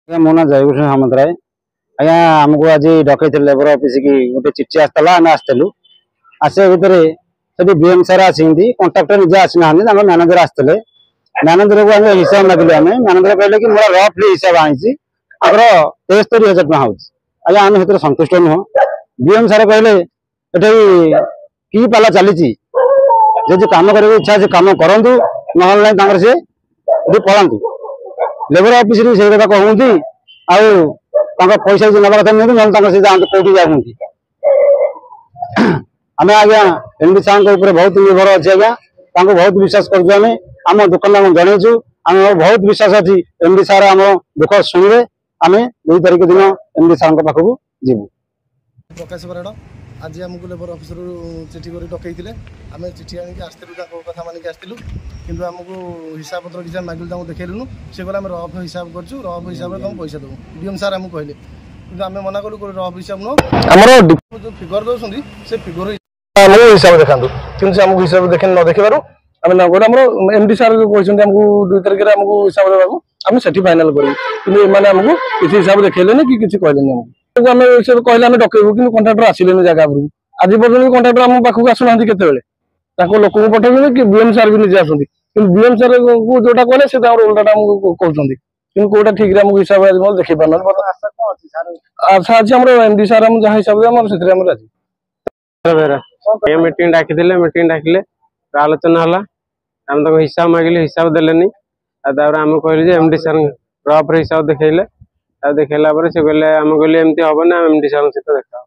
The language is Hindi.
मो ना जयभूषण सामंतराय आज्ञा आमको आज डकई लेबर ऑफिस की गोटे चिठी आसला आम आसलु आसा भितर बीएम सार आसी कंट्राक्टर निजे आसीना मैनेजर आसते मैनेजर को आम हिसाब मागिलु आम मैनेजर कहले कि मोर रफली हिसाब आई 73,000 टका हो आज्ञा आम सन्तुष्ट नुह बीएम सार कहले कि पाला चली कम कर इच्छा से कम करूँ ना सी पलांतु लेबर ऑफिस से कथा कहते पैसा जो नवा कथा नहीं जाते कौटी जाती आम आज्ञा एमडी साहब बहुत निर्भर अच्छे आज्ञा बहुत विश्वास करम दुकान आम जनईचु आम बहुत विश्वास अच्छी एमडी सार आम दुख शुणे आम 2 तारिख दिन एमडी सार पाखक जीवु। प्रकाश बराड़ आज आमको लेबर ऑफिस चिठी कर डकई आम चिठी आनिक आसलु कथा मानिक आसलु कि आमको हिसाब पत्र किसी मागिलु देखलुनु से कहला रफ हिसाब करूँ रफ हिसाब से तुम पैसा देव डीएम सार आमको कहले कि आम मना कलु रफ हिसाब नुह जो फिगर दौरान से फिगर हिसाब देखा कि आमको हिसाब देखे न देखिबार आम एमडी सार जो कहते आमको 2 तारिख आमको हिसाब देवा आम से फाइनाल करूँ कि आमको किसी हिसाब देखने कि कहले आमको आम कहले आम डकबू कि कंट्राक्टर आसिले जगह पर आज पर्यटन कंट्राक्टर आम पाखक आसुना के लोक पठाऊँ कि बीएम सार भी निजे आसती कि बीएम सार को जोटा कहले से उल्टा आमको कहते कि कौटा ठीक आमको हिसाब देखी पार आशा अच्छी आम एमडी सार आम जहाँ हिसाब से आज मीटिंग डाकिले आलोचना है आम तक हिसाब मागिले हिसाब देलेनी आम कहले एमडी सार रफ हिसाब देखले देखला से कहले आम कहले एमती हम ना एमडी सार सहित देखा।